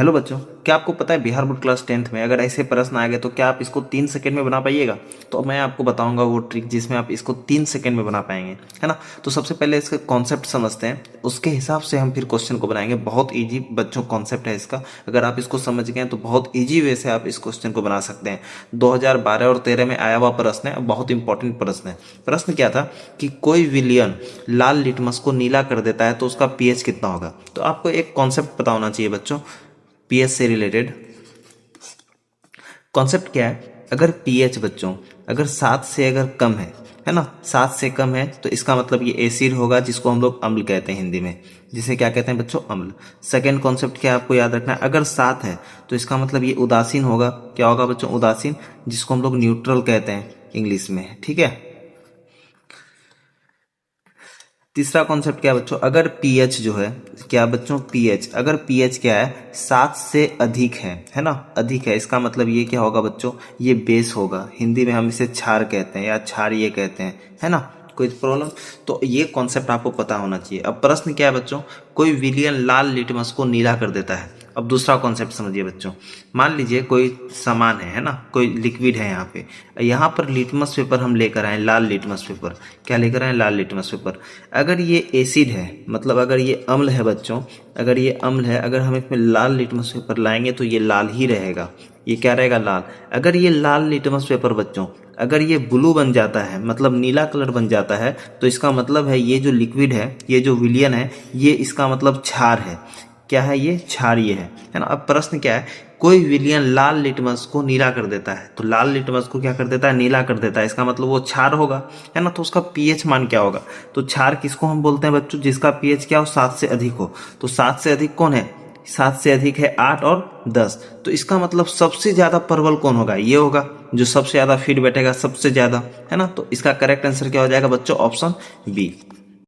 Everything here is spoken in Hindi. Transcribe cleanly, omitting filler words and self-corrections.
हेलो बच्चों, क्या आपको पता है बिहार बोर्ड क्लास 10th में अगर ऐसे प्रश्न आ गए तो क्या आप इसको 3 सेकंड में बना पाइएगा? तो मैं आपको बताऊंगा वो ट्रिक जिसमें आप इसको 3 सेकंड में बना पाएंगे, है ना। तो सबसे पहले इसका कॉन्सेप्ट समझते हैं, उसके हिसाब से हम फिर क्वेश्चन को बनाएंगे। बहुत ईजी बच्चों कॉन्सेप्ट है इसका, अगर आप इसको समझ गए तो बहुत ईजी वे से आप इस क्वेश्चन को बना सकते हैं। 2012 और 13 में आया हुआ प्रश्न है, बहुत इंपॉर्टेंट प्रश्न है। प्रश्न क्या था कि कोई विलियन लाल लिटमस को नीला कर देता है तो उसका पीएच कितना होगा। तो आपको एक कॉन्सेप्ट पता होना चाहिए बच्चों, पीएच से रिलेटेड कॉन्सेप्ट क्या है। अगर पीएच बच्चों अगर 7 से अगर कम है ना, 7 से कम है तो इसका मतलब ये एसिड होगा, जिसको हम लोग अम्ल कहते हैं हिंदी में, जिसे क्या कहते हैं बच्चों, अम्ल। सेकंड कॉन्सेप्ट क्या आपको याद रखना है, अगर 7 है तो इसका मतलब ये उदासीन होगा। क्या होगा बच्चों, उदासीन, जिसको हम लोग न्यूट्रल कहते हैं इंग्लिश में, ठीक है। तीसरा कॉन्सेप्ट क्या है बच्चों, अगर पीएच जो है, क्या बच्चों, पीएच, अगर पीएच क्या है 7 से अधिक है ना, अधिक है, इसका मतलब ये क्या होगा बच्चों, ये बेस होगा। हिंदी में हम इसे क्षार कहते हैं या क्षारीय कहते हैं, है ना। कोई प्रॉब्लम? तो ये कॉन्सेप्ट आपको पता होना चाहिए। अब प्रश्न क्या है बच्चों, कोई विलियन लाल लिटमस को नीला कर देता है। अब दूसरा कॉन्सेप्ट समझिए बच्चों, मान लीजिए कोई सामान है ना, कोई लिक्विड है यहाँ पर लिटमस पेपर हम लेकर आए, लाल लिटमस पेपर, क्या लेकर आए, लाल लिटमस पेपर। अगर ये एसिड है, मतलब अगर ये अम्ल है बच्चों, अगर ये अम्ल है, अगर हम इसमें लाल लिटमस पेपर लाएंगे तो ये लाल ही रहेगा, ये क्या रहेगा, लाल। अगर ये लाल लिटमस पेपर बच्चों अगर ये ब्लू बन जाता है, मतलब नीला कलर बन जाता है, तो इसका मतलब है ये जो लिक्विड है, ये जो विलियन है, ये इसका मतलब क्षार है। क्या है ये, क्षारीय है ना। अब प्रश्न क्या है, कोई विलियन लाल लिटमस को नीला कर देता है, तो लाल लिटमस को क्या कर देता है, नीला कर देता है, इसका मतलब वो क्षार होगा, है ना। तो उसका पीएच मान क्या होगा, तो क्षार किसको हम बोलते हैं बच्चों, जिसका पीएच क्या हो, 7 से अधिक हो। तो 7 से अधिक कौन है, 7 से अधिक है 8 और 10। तो इसका मतलब सबसे ज्यादा प्रबल कौन होगा, ये होगा, जो सबसे ज्यादा फीड बैठेगा सबसे ज्यादा, है ना। तो इसका करेक्ट आंसर क्या हो जाएगा बच्चों, ऑप्शन बी।